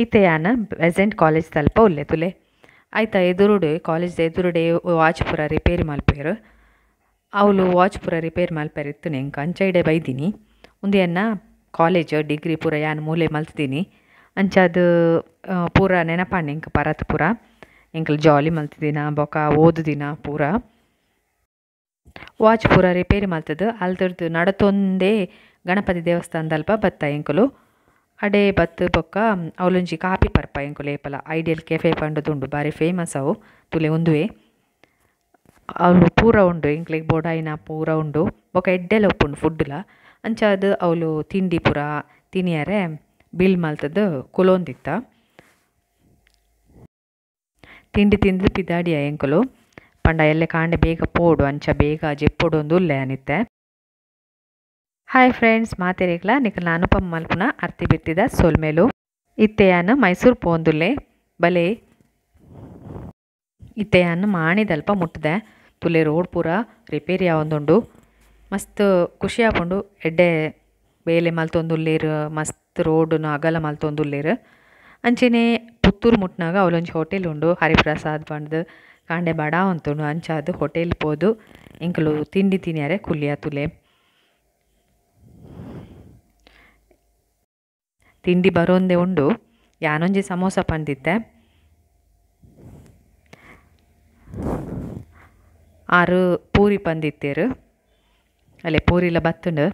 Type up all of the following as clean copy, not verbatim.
ಇತ್ತೆ ಯಾನ present college ತಲ್ಪ ಉಲ್ಲೆ ತುಲೆ ಆಯ್ತಾ ಎದುರುಡೆ ಕಾಲೇಜ್ ಎದುರುಡೆ ವಾಚ್ ಪೂರ ರಿಪೇರಿ ಮಲ್ಪೇರು ಅವಳು ವಾಚ್ ಪೂರ ರಿಪೇರಿ ಮಲ್ಪೇರು ಇತ್ತು ನೆಂಕ ಅಂಚೈಡೆ ಬೈದಿನಿ ಉಂದಿಯನ್ನ ಕಾಲೇಜ್ ಡಿಗ್ರಿ ಪೂರ ಯಾನು ಮೂಲೆ ಮಲ್ತಿದ್ದೀನಿ ಅಂಚಾದು ಪೂರ ನೆನಪಾಂಡೆ ಇಂಕ ಪರತ್ ಪೂರ ಎಂಕಲ್ ಜಾಲಿ ಮಲ್ತಿದ್ದೀನ ಬೊಕ ಓದುದಿನ ಪೂರ ವಾಚ್ ಪೂರ ರಿಪೇರಿ ಮಲ್ತದು ಅಲ್ತರ್ದು ನಡತೊಂದೇ ಗಣಪತಿ ದೇವಸ್ಥಾನದಲ್ಪ ಬತ್ತ ಎಂಕಲು ಅಡೆ ಬತ್ತು ಬೊಕ್ಕ ಅವಲೊಂಜಿ ಕಾಪಿ ಪರ್ಪ ಎಂಕುಲು ಏಪಲ ಐಡಿಯಲ್ ಕೆಫೆ ಪಂಡುದುಂಡು ಬಾರಿ ಫೇಮಸ್ ಅವು ತುಲೆ ಒಂದುವೆ ಅವಳು ಪೂರ ಉಂಡು ಎಂಕ್ಲೆಗ್ ಬೋಡಾಯಿನ ಪೂರ ಉಂಡು ಬೊಕ ಎಡ್ಡೆಲ ಉಪ್ಪುಂಡು ಫುಡ್ಲ ಅಂಚಾದು ಅವಳು ತಿಂಡಿ ಪೂರ ತಿನಿಯರೆ ಬಿಲ್ ಮಲ್ತದು ಕುಲೊಂದಿತ್ತ ತಿಂಡಿ ತಿಂದು ಪಿದಾಡಿಯ ಎಂಕುಲು ಪಂಡ ಎಲ್ಲೆ ಕಾಂಡೆ ಬೇಗ ಪೋಡು ಅಂಚ ಬೇಗ ಜೆಪ್ಪೊಡು ಒಂದು ಉಲ್ಲೆ ಅನಿತ್ತೆ. ಹಾಯ್ ಫ್ರೆಂಡ್ಸ್ ಮಾತೆರೆಗ್ಲ ನಿಖಲ್ ಅನುಪಮ ಮಲ್ಪುನ ಅರ್ತಿ ಬಿತ್ತಿದ ಸೋಲ್ಮೇಲು ಇತ್ತೆಯಾನು ಮೈಸೂರು ಪೋಂದುಲ್ಲೆ ಬಲೆ ಇತ್ತೆಯಾನು ಮಾಣಿದಲ್ಪ ಮುಟ್ಟದೆ ತುಲೆ ರೋಡ್ ಪೂರ ರಿಪೇರಿ ಆವೊಂದುಂಡು ಮಸ್ತ್ ಖುಷಿ ಆಪುಂಡು ಎಡ್ಡೆ ಬೇಲೆ ಮಲ್ತೊಂದುಲ್ಲೇರು ಮಸ್ತ್ ರೋಡ್ನು ಅಗಲ ಮಲ್ತೊಂದುಲ್ಲೇರು ಅಂಚೆನೆ ಪುತ್ತೂರು ಮುಟ್ನಾಗ ಅವಲೊಂಜಿ ಹೋಟೆಲ್ ಉಂಡು ಹರಿಪ್ರಸಾದ್ ಪಂಡ್ದು ಕಾಂಡೆ ಬಡ ಉಂತುಂಡು ಅಂಚಾದು ಹೋಟೆಲ್ ಪೋದು ಎಂಕಲು ತಿಂಡಿ ತಿನಿಯರೆ ಕುಲ್ಲಿಯ ತುಲೆ ತಿಂಡಿ ಬರೋಂದೆ ಉಂಡು ಯಾನೊಂಜಿ ಸಮೋಸ ಪಂದಿತ್ತೆ ಆರು ಪೂರಿ ಪಂದಿತ್ತೇರು ಅಲ್ಲೇ ಪೂರಿಲ ಬತ್ತುಂಡು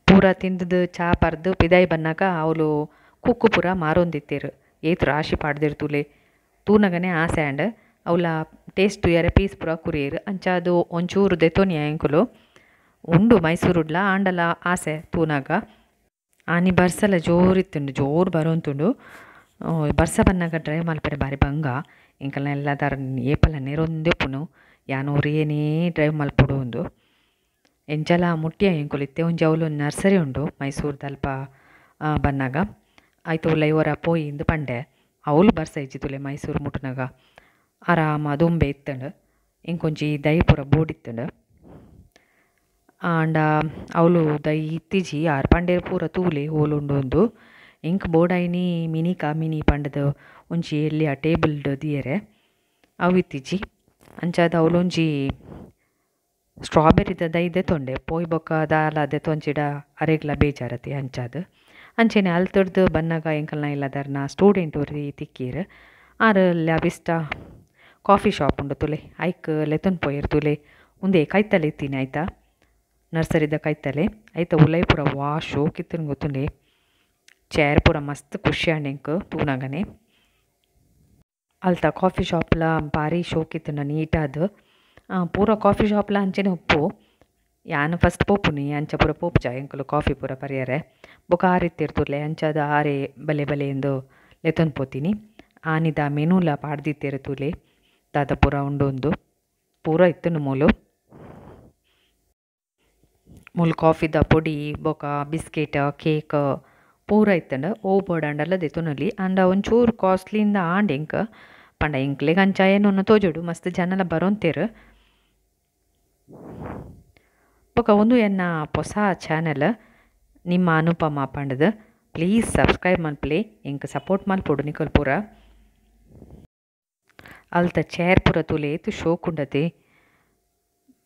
ಪೂರ ತಿಂದು ಚಾ ಪರ್ದು ಪಿದಾಯಿ ಬನ್ನಾಗ ಅವಳು ಕುಕ್ಕು ಪೂರ ಮಾರೊಂದಿತ್ತೇರು ಏತು ರಾಶಿ ಪಾಡ್ದಿರು ತುಲೆ ತೂನಗನೆ ಆಸೆ ಆಂಡ್ ಅವಳ ಟೇಸ್ಟ್ ತುಯರೆ ಪೀಸ್ ಪೂರ ಕುರಿಯರು ಅಂಚಾದು ಒಂಚೂರು ದೆತೋನಿಯ ಎಂಕುಲು ಉಂಡು ಮೈಸೂರುಡ್ಲ ಆಂಡಲ ಆಸೆ ತೂನಾಗ ಆನಿ ಬರ್ಸಲ ಜೋರಿತ್ತುಂಡು ಜೋರು ಬರೋಂತುಂಡು ಬರ್ಸ ಬನ್ನಾಗ ಡ್ರೈವ್ ಮಲ್ಪರೆ ಬಾರಿ ಬಂಗ ಎಂಕಲ್ನ ಎಲ್ಲ ತರ ಏಪಲ ನೆರೊಂದೆಪ್ಪುನು ಯಾನೂರು ಏನೇ ಡ್ರೈವ್ ಮಲ್ಪೊಡು ಉಂದು ಎಂಚಲ ಮುಟ್ಟಿಯ ಎಂಕುಲಿತ್ತೆ ಒಂಜಿ ಅವಳು ನರ್ಸರಿ ಉಂಡು ಮೈಸೂರ್ದಲ್ಪ ಬನ್ನಾಗ ಆಯ್ತು ಉಲ್ಲ ಇವರ ಪೋಯಿಂದು ಪಂಡೆ ಅವಳು ಬರ್ಸ ಇಜ್ಜಿತುಲೆ ಮೈಸೂರು ಮುಟ್ಟನಾಗ ಆರಾಮ ದುಂಬೆ ಇತ್ತಂಡು ಇಂಕೊಂಜಿ ದೈ ಪೂರ ಬೋಡಿತ್ತಂಡು ಆಂಡ ಅವಳು ದೈ ಇತ್ತಿಜಿ ಆರು ಪಂಡೇರು ಪೂರ ತೂಲೆ ಓಲುಂಡು ಒಂದು ಇಂಕ್ ಬೋಡಾಯಿನಿ ಮಿನಿ ಪಂಡದು ಒಂಜಿ ಎಲ್ಲಿ ಆ ಟೇಬಲ್ಡ್ ದಿಯರೆ ಅವು ಇತ್ತಿಜಿ ಅಂಚಾದ ಅವಳೊಂಜಿ ಸ್ಟ್ರಾಬೆರಿದ ದೈ ದೆತೊಂಡೆ ಪೋಯ್ ಬೊಕ್ಕ ದಾಲ ದೆತೊಂಚಿಡ ಅರೆಗ್ಲ ಬೇಜಾರತಿ ಅಂಚಾದು ಅಂಚೆನೆ ಅಲ್ತೊಡ್ದು ಬನ್ನಾಗ ಎಂಕಲ್ನ ಇಲ್ಲದರ್ನ ಸ್ಟೂಡೆಂಟ್ ಊರಿ ತಿಕ್ಕೀರು ಆರು ಲ್ಯಾಬಿಸ್ಟ ಕಾಫಿ ಶಾಪ್ ಉಂಡು ತುಲೆ ಐಕ್ ಲೆತೊನ್ ಪೋಯರು ತುಲೆ ಉಂದೇ ಕೈತಲೆ ಇತ್ತೀನಿ ಆಯ್ತಾ ನರ್ಸರಿದ ಕೈತಲೆ ಆಯ್ತಾ ಉಲೈ ಪೂರ ವಾಶು ಕಿತ್ತನ್ ಗೊತ್ತುಂಡೆ ಚೇರ್ ಪೂರ ಮಸ್ತ್ ಖುಷಿ ಆಂಡೆಂಕ್ ತೂನಾಗನೆ ಅಲ್ತ ಕಾಫಿ ಶಾಪ್ಲ ಭಾರಿ ಶೋಕಿತ್ತುಂಡ ನೀಟಾದ ಪೂರ ಕಾಫಿ ಶಾಪ್ಲ ಅಂಚೆನೆ ಉಪ್ಪು ಯಾನು ಫಸ್ಟ್ ಪೋಪುನಿ ಅಂಚ ಪೂರ ಪೋಪುಜ ಎಂಕುಲು ಕಾಫಿ ಪೂರ ಪರಿಯರೆ ಬೊಕ ಆರಿತ್ತಿರ್ತುರ್ಲೆ ಅಂಚಾದ ಆರೆ ಬಲೆ ಬಲೆ ಎಂದು ಲೆತೊಂದು ಪೋತೀನಿ ಆನಿದ ಮೆನುಲ ಪಾಡ್ದಿತ್ತೇರು ತುಲೆ ದಾದ ಪೂರ ಉಂಡೊಂದು ಪೂರ ಇತ್ತುಂಡು ಮೂಲು ಕಾಫಿದ ಪೊಡಿ ಬೊಕ ಬಿಸ್ಕೆಟ್ ಕೇಕ್ ಪೂರ ಇತ್ತಂಡು ಓ ಬೋಡಾಂಡಲ್ಲ ದೆತೊನೊಲಿ ಅಂಡ ಒಂಚೂರು ಕಾಸ್ಟ್ಲಿಂದ ಆಂಡೆಂಕ ಪಂಡ ಇಂಕ್ಲೆಗ್ ಅಂಚ ಏನೊನ್ನು ತೋಜೋಡು ಮಸ್ತ್ ಜನಲ ಬರೋಂತೇರು ಬೊಕ ಒಂದು ಎನ್ನ ಹೊಸ ಚಾನಲ್ ನಿಮ್ಮ ಅನುಪಮ ಪಂಡದು ಪ್ಲೀಸ್ ಸಬ್ಸ್ಕ್ರೈಬ್ ಮಲ್ಪಲೆ ಎಂಕ್ ಸಪೋರ್ಟ್ ಮಲ್ಪೊಡು ನಿಕಲ್ ಪೂರ ಅಲ್ತ ಚೇರ್ ಪೂರ ತುಲೆ ಏತು ಶೋಕುಂಡತೆ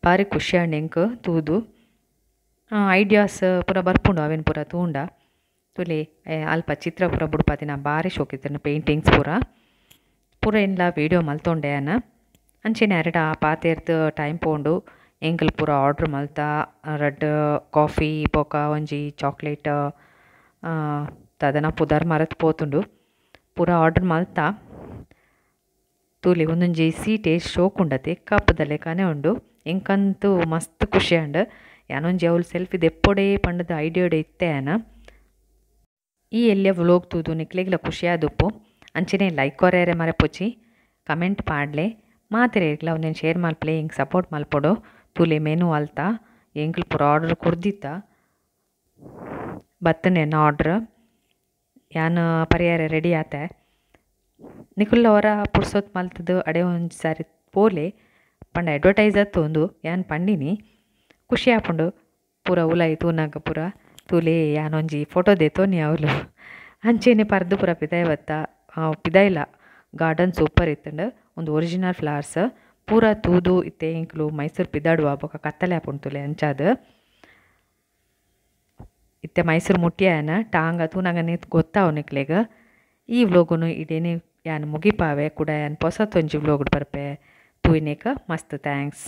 ಬಾರಿ ಖುಷಿ ಆಂಡೆಂಕ್ ತೂದು ಐಡಿಯಾಸ್ ಪೂರ ಬರ್ಪುಂಡು ಅವೆನ್ ಪೂರ ತೂಂಡ ತುಲೆ ಅಲ್ಪ ಚಿತ್ರ ಪೂರ ಬುಡ್ಪಾತಿನ ಬಾರಿ ಶೋಕಿತ್ತನು ಪೇಂಟಿಂಗ್ಸ್ ಪೂರ ಎನ್ಲ ವೀಡಿಯೋ ಮಲ್ತೊಂಡೆ ಅನ್ನ ಅಂಚೆನೆ ಎರಡ ಪಾತೆರ್ದು ಟೈಮ್ ಪೋಂಡು ಎಂಕಲ್ ಪೂರ ಆರ್ಡ್ರ್ ಮಲ್ತ ರಡ್ ಕಾಫಿ ಬೊಕ ಒಂಜಿ ಚಾಕ್ಲೇಟ್ ತದನ ಪುದರ್ ಮರತ್ ಪೋತುಂಡು ಪೂರ ಆರ್ಡ್ರ್ ಮಲ್ತ ತೂಲೆ ಒಂದೊಂಜಿ ಸೀಟೆ ಶೋಕುಂಡತೆ ಕಪ್ಪದ ಲೆಕ್ಕನೆ ಉಂಡು ಎಂಕಂತೂ ಮಸ್ತ್ ಖುಷಿ ಅಂಡ್ ಯಾನೊಂಜಿ ಅವಳು ಸೆಲ್ಫಿ ದೆಪ್ಪೊಡೆ ಪಂಡದ ಐಡಿಯೋಡೆ ಇತ್ತೆ ಅನ ಈ ಎಲ್ಲಿಯ ವ್ಲೋಗ್ ತೂದು ನಿಕ್ಲೆಗ್ಲ ಖುಷಿಯಾದುಪ್ಪು ಅಂಚೆನೆ ಲೈಕ್ ಕೊರೆಯರೆ ಮರೆಪೊಚ್ಚಿ ಕಮೆಂಟ್ ಪಾಡ್ಲೆ ಮಾತೆರೆಗ್ಲ ಒಂದೇನು ಶೇರ್ ಮಲ್ಪಲೆ ಹಿಂಗೆ ಸಪೋರ್ಟ್ ಮಲ್ಪೊಡು ತುಲೆ ಮೆನು ಅಲ್ತ ಎಂಕ್ಲು ಪೂರ ಆರ್ಡ್ರ್ ಕೊಡ್ದಿತ್ತ ಬತ್ತನೇನು ಆರ್ಡ್ರ್ ಯಾನು ಪರಿಹಾರ ರೆಡಿ ಆತೆ ನಿಕುಲ್ ಅವರ ಪುಡ್ಸೋತ್ ಮಲ್ತದು ಅಡೆ ಒಂದು ಸಾರಿ ಪೋಲೆ ಪಂಡ ಅಡ್ವರ್ಟೈಸ್ ಒಂದು ಯಾನ್ ಪಂಡಿನಿ ಖುಷಿ ಆಪುಂಡು ಪೂರ ಉಲಾಯಿ ತೂನಾಗ ಪೂರ ತೂಲೆ ಯಾನೊಂಜಿ ಫೋಟೋ ದೆತೋನಿ ಅವಳು ಅಂಚೆನೆ ಪರ್ದು ಪೂರ ಪಿದಾಯ ಬತ್ತ ಪಿದಾಯಿಲ ಗಾರ್ಡನ್ ಸೂಪರ್ ಇತ್ತಂಡು ಒಂದು ಒರಿಜಿನಲ್ ಫ್ಲವರ್ಸ್ ಪೂರ ತೂದು ಇತ್ತೆ ಇಂಕ್ಲು ಮೈಸೂರು ಪಿದಾಡುವ ಬೊಕ ಕತ್ತಲೆ ಆಪುಂಡುತುಲೆ ಅಂಚಾದ್ ಇತ್ತೆ ಮೈಸೂರು ಮುಟ್ಟಿಯಾನ ಟಾಂಗ ತೂನಗನೆ ಗೊತ್ತಾವನಿಕ್ಲೆಗ್ ಈ ವ್ಲೋಗುನು ಇಡೇನೆ ಯಾನ್ ಮುಗಿಪಾವೆ ಕೂಡ ಯಾನ್ ಪೊಸತೊಂಜಿ ವ್ಲೋಗ್ ಬರ್ಪೆ ತೂಯಿನೇಕ ಮಸ್ತ್ ಥ್ಯಾಂಕ್ಸ್.